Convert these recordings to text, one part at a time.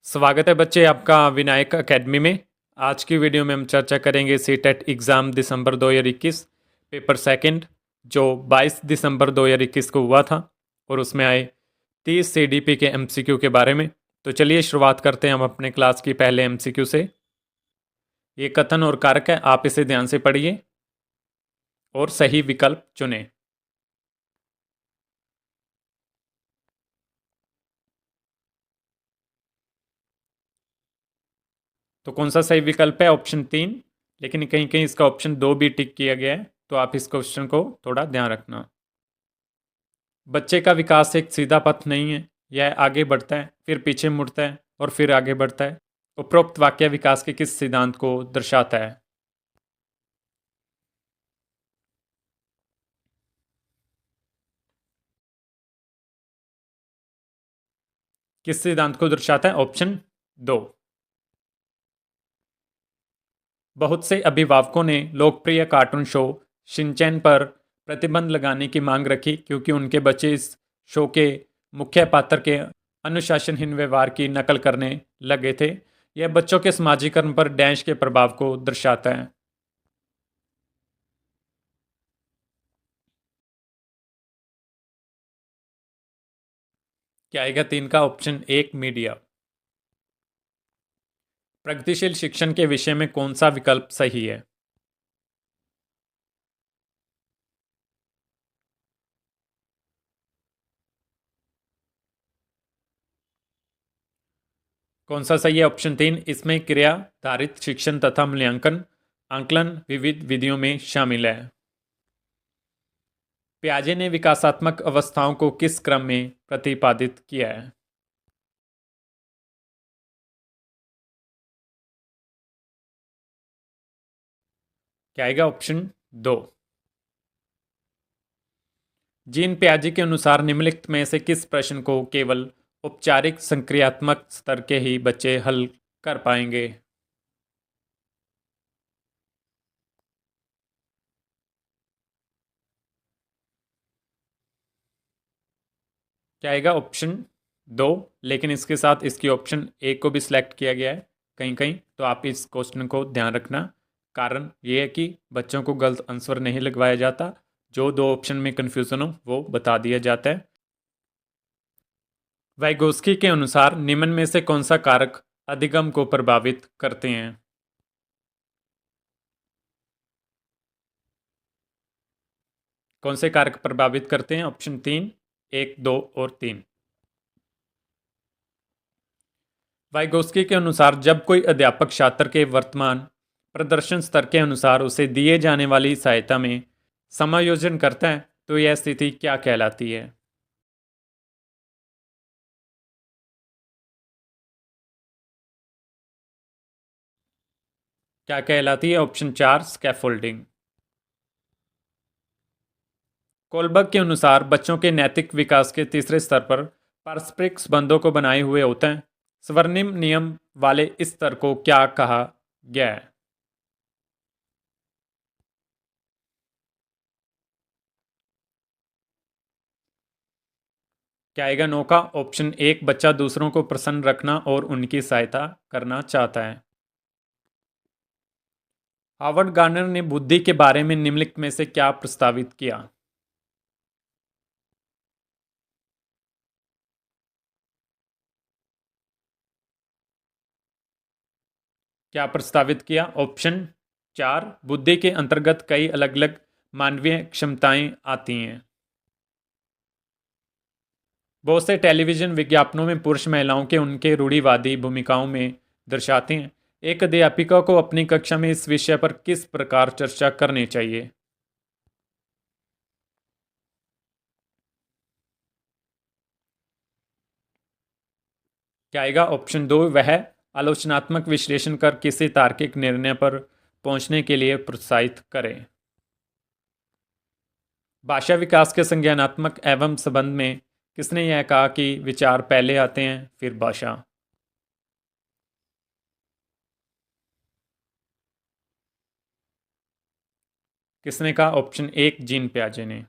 स्वागत है बच्चे आपका विनायक एकेडमी में। आज की वीडियो में हम चर्चा करेंगे सीटेट एग्ज़ाम दिसंबर 2021 पेपर सेकंड जो 22 दिसंबर 2021 को हुआ था और उसमें आए 30 सीडीपी के एमसीक्यू के बारे में। तो चलिए शुरुआत करते हैं हम अपने क्लास की पहले एमसीक्यू से। ये कथन और कारक है, आप इसे ध्यान से पढ़िए और सही विकल्प चुनें। तो कौन सा सही विकल्प है? ऑप्शन 3, लेकिन कहीं कहीं इसका ऑप्शन 2 भी टिक किया गया है, तो आप इस क्वेश्चन को थोड़ा ध्यान रखना। बच्चे का विकास एक सीधा पथ नहीं है, यह आगे बढ़ता है, फिर पीछे मुड़ता है और फिर आगे बढ़ता है। उपरोक्त वाक्य विकास के किस सिद्धांत को दर्शाता है? किस सिद्धांत को दर्शाता है? ऑप्शन 2। बहुत से अभिभावकों ने लोकप्रिय कार्टून शो शिनचैन पर प्रतिबंध लगाने की मांग रखी क्योंकि उनके बच्चे इस शो के मुख्य पात्र के अनुशासनहीन व्यवहार की नकल करने लगे थे। यह बच्चों के समाजीकरण पर डैश के प्रभाव को दर्शाता है। क्या आएगा 3 का? Option 1 media. प्रगतिशील शिक्षण के विषय में कौन सा विकल्प सही है? कौन सा सही है? ऑप्शन 3, इसमें क्रिया आधारित शिक्षण तथा मूल्यांकन आंकलन विविध विधियों में शामिल है। पियाजे ने विकासात्मक अवस्थाओं को किस क्रम में प्रतिपादित किया है? क्या आएगा? ऑप्शन 2। जीन पियाजे के अनुसार निम्नलिखित में से किस प्रश्न को केवल औपचारिक संक्रियात्मक स्तर के ही बच्चे हल कर पाएंगे? क्या आएगा? ऑप्शन 2, लेकिन इसके साथ इसकी ऑप्शन 1 को भी सिलेक्ट किया गया है कहीं कहीं, तो आप इस क्वेश्चन को ध्यान रखना। कारण ये है कि बच्चों को गलत आंसर नहीं लगवाया जाता, जो दो ऑप्शन में कन्फ्यूजन हो वो बता दिया जाता है। वाइगोस्की के अनुसार निम्न में से कौन सा कारक अधिगम को प्रभावित करते हैं? कौन से कारक प्रभावित करते हैं? ऑप्शन 3, 1, 2 और 3। वाइगोस्की के अनुसार जब कोई अध्यापक छात्र के वर्तमान प्रदर्शन स्तर के अनुसार उसे दिए जाने वाली सहायता में समायोजन करता है तो यह स्थिति क्या कहलाती है? क्या कहलाती है? Option 4, scaffolding. कोलबर्ग के अनुसार बच्चों के नैतिक विकास के तीसरे स्तर पर पारस्परिक संबंधों को बनाए हुए होते हैं। स्वर्णिम नियम वाले इस स्तर को क्या कहा गया है? क्या आएगा 9 का? ऑप्शन 1, बच्चा दूसरों को प्रसन्न रखना और उनकी सहायता करना चाहता है। हावर्ड गार्नर ने बुद्धि के बारे में निम्नलिखित में से क्या प्रस्तावित किया? क्या प्रस्तावित किया? ऑप्शन 4, बुद्धि के अंतर्गत कई अलग अलग मानवीय क्षमताएं आती हैं। बहुत से टेलीविजन विज्ञापनों में पुरुष महिलाओं के उनके रूढ़िवादी भूमिकाओं में दर्शाते हैं। एक अध्यापिका को अपनी कक्षा में इस विषय पर किस प्रकार चर्चा करनी चाहिए? क्या आएगा? ऑप्शन 2, वह आलोचनात्मक विश्लेषण कर किसी तार्किक निर्णय पर पहुंचने के लिए प्रोत्साहित करें। भाषा विकास के संज्ञानात्मक एवं संबंध में किसने यह कहा कि विचार पहले आते हैं फिर भाषा? किसने कहा? ऑप्शन 1, जीन पियाजे ने।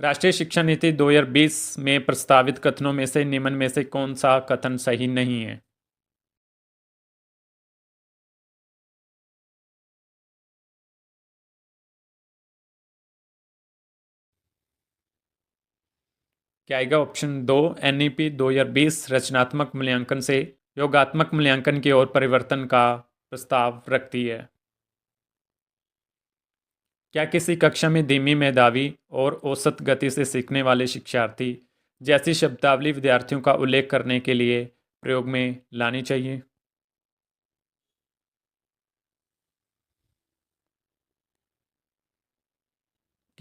राष्ट्रीय शिक्षा नीति 2020 में प्रस्तावित कथनों में से निम्न में से कौन सा कथन सही नहीं है? क्या आएगा? ऑप्शन 2, एनईपी 2020 रचनात्मक मूल्यांकन से योगात्मक मूल्यांकन की ओर परिवर्तन का प्रस्ताव रखती है। क्या किसी कक्षा में धीमी मेधावी और औसत गति से सीखने वाले शिक्षार्थी जैसी शब्दावली विद्यार्थियों का उल्लेख करने के लिए प्रयोग में लानी चाहिए?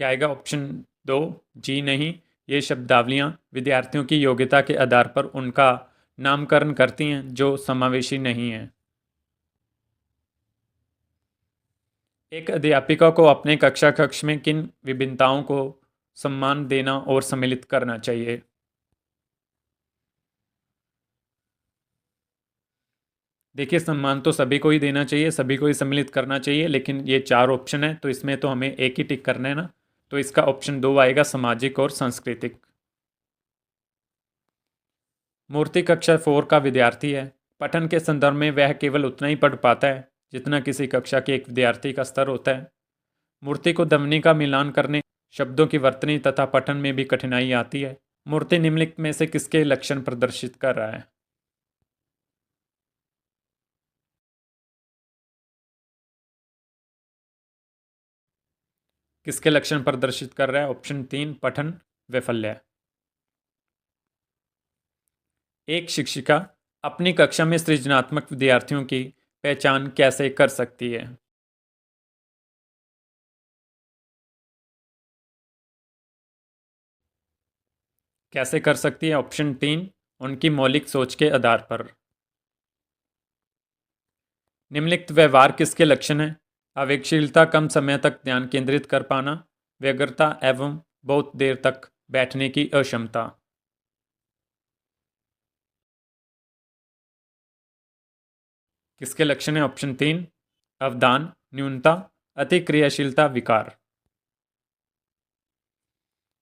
क्या आएगा? ऑप्शन 2, जी नहीं। ये शब्दावलियां विद्यार्थियों की योग्यता के आधार पर उनका नामकरण करती हैं जो समावेशी नहीं है। एक अध्यापिका को अपने कक्षा कक्ष में किन विभिन्नताओं को सम्मान देना और सम्मिलित करना चाहिए? देखिए, सम्मान तो सभी को ही देना चाहिए, सभी को ही सम्मिलित करना चाहिए, लेकिन ये 4 ऑप्शन है तो इसमें तो हमें एक ही टिक करना है ना। तो इसका ऑप्शन 2 आएगा, सामाजिक और सांस्कृतिक। मूर्ति कक्षा 4 का विद्यार्थी है। पठन के संदर्भ में वह केवल उतना ही पढ़ पाता है जितना किसी कक्षा के एक विद्यार्थी का स्तर होता है। मूर्ति को ध्वनि का मिलान करने, शब्दों की वर्तनी तथा पठन में भी कठिनाई आती है। मूर्ति निम्नलिखित में से किसके लक्षण प्रदर्शित कर रहा है? किसके लक्षण प्रदर्शित कर रहा है? ऑप्शन 3, पठन वैफल्य। एक शिक्षिका अपनी कक्षा में सृजनात्मक विद्यार्थियों की पहचान कैसे कर सकती है? कैसे कर सकती है? ऑप्शन 3, उनकी मौलिक सोच के आधार पर। निम्नलिखित व्यवहार किसके लक्षण हैं? आवेगशीलता, कम समय तक ध्यान केंद्रित कर पाना, व्यग्रता एवं बहुत देर तक बैठने की अक्षमता। किसके लक्षण है? ऑप्शन 3, अवधान न्यूनता, अति क्रियाशीलता, विकार।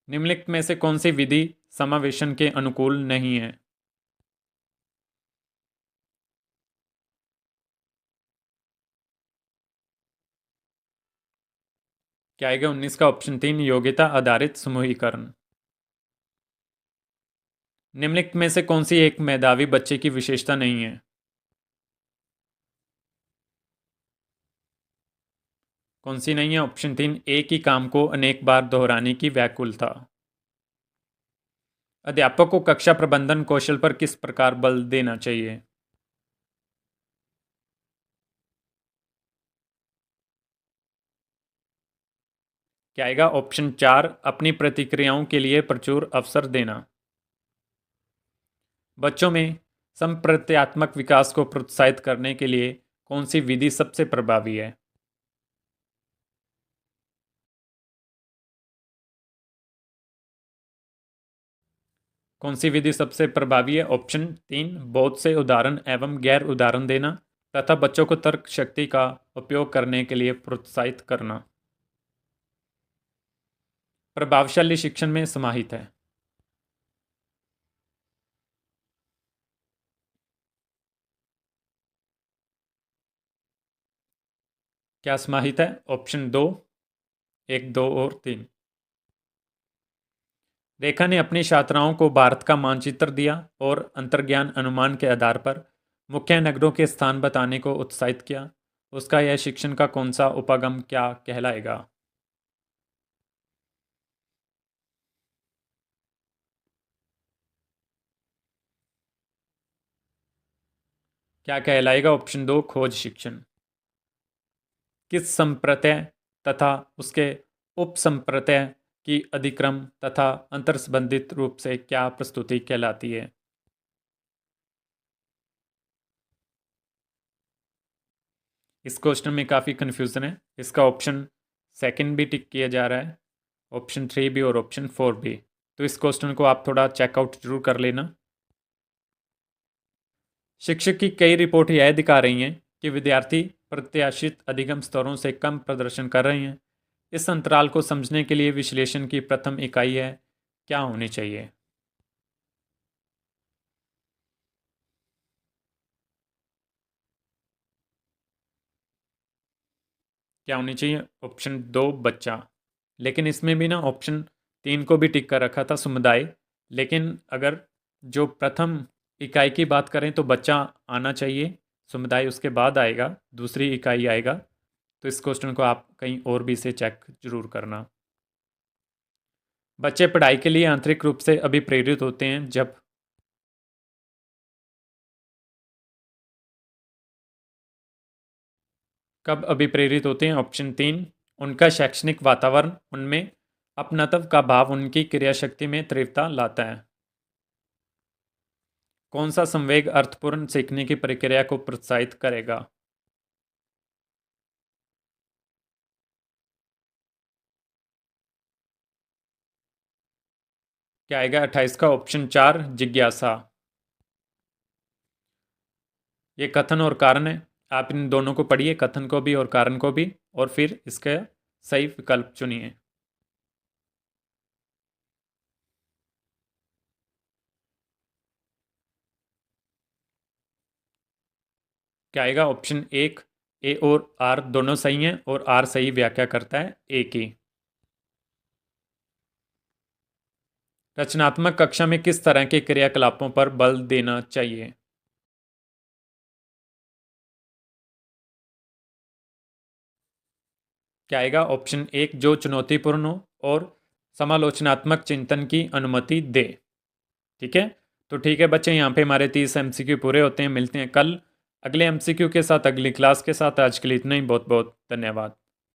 निम्नलिखित में से कौन सी विधि समावेशन के अनुकूल नहीं है? क्या आएगा? 19 का ऑप्शन 3, योग्यता आधारित समूहीकरण। निम्नलिखित में से कौन सी एक मेधावी बच्चे की विशेषता नहीं है? कौन सी नहीं है? ऑप्शन 3, एक ही काम को अनेक बार दोहराने की व्याकुलता। अध्यापक को कक्षा प्रबंधन कौशल पर किस प्रकार बल देना चाहिए? क्या आएगा? ऑप्शन 4, अपनी प्रतिक्रियाओं के लिए प्रचुर अवसर देना। बच्चों में संप्रत्यात्मक विकास को प्रोत्साहित करने के लिए कौन सी विधि सबसे प्रभावी है? कौन सी विधि सबसे प्रभावी है? ऑप्शन 3, बहुत से उदाहरण एवं गैर उदाहरण देना तथा बच्चों को तर्क शक्ति का उपयोग करने के लिए प्रोत्साहित करना। प्रभावशाली शिक्षण में समाहित है। क्या समाहित है? ऑप्शन 2, 1, 2 और 3। रेखा ने अपनी छात्राओं को भारत का मानचित्र दिया और अंतर्ज्ञान अनुमान के आधार पर मुख्य नगरों के स्थान बताने को उत्साहित किया। उसका यह शिक्षण का कौन सा उपागम क्या कहलाएगा? क्या कहलाएगा? ऑप्शन 2, खोज शिक्षण। किस संप्रत्यय तथा उसके उपसंप्रत्यय की अधिक्रम तथा अंतर्संबंधित रूप से क्या प्रस्तुति कहलाती है? इस क्वेश्चन में काफ़ी कन्फ्यूज़न है। इसका ऑप्शन सेकंड भी टिक किया जा रहा है, ऑप्शन 3 भी और ऑप्शन 4 भी। तो इस क्वेश्चन को आप थोड़ा चेकआउट जरूर कर लेना। शिक्षक की कई रिपोर्ट यह दिखा रही हैं कि विद्यार्थी प्रत्याशित अधिगम स्तरों से कम प्रदर्शन कर रहे हैं। इस अंतराल को समझने के लिए विश्लेषण की प्रथम इकाई है क्या होनी चाहिए? क्या होनी चाहिए? ऑप्शन 2 बच्चा। लेकिन इसमें भी ना ऑप्शन 3 को भी टिक कर रखा था समुदाय। लेकिन अगर जो प्रथम इकाई की बात करें तो बच्चा आना चाहिए, समुदाय उसके बाद आएगा, दूसरी इकाई आएगा। तो इस क्वेश्चन को आप कहीं और भी से चेक जरूर करना। बच्चे पढ़ाई के लिए आंतरिक रूप से अभिप्रेरित होते हैं जब कब अभिप्रेरित होते हैं? ऑप्शन 3 उनका शैक्षणिक वातावरण उनमें अपनत्व का भाव उनकी क्रियाशक्ति में तीव्रता लाता है। कौन सा संवेग अर्थपूर्ण सीखने की प्रक्रिया को प्रोत्साहित करेगा? क्या आएगा 28 का? ऑप्शन 4 जिज्ञासा। ये कथन और कारण है, आप इन दोनों को पढ़िए, कथन को भी और कारण को भी, और फिर इसका सही विकल्प चुनिए। क्या आएगा? ऑप्शन 1 ए और आर दोनों सही हैं और आर सही व्याख्या करता है ए की। रचनात्मक कक्षा में किस तरह के क्रियाकलापों पर बल देना चाहिए? क्या आएगा? ऑप्शन 1 जो चुनौतीपूर्ण हो और समालोचनात्मक चिंतन की अनुमति दे। ठीक है, तो ठीक है बच्चे, यहाँ पे हमारे 30 एमसीक्यू पूरे होते हैं। मिलते हैं कल अगले एमसीक्यू के साथ, अगली क्लास के साथ। आज के लिए इतना ही। बहुत बहुत धन्यवाद।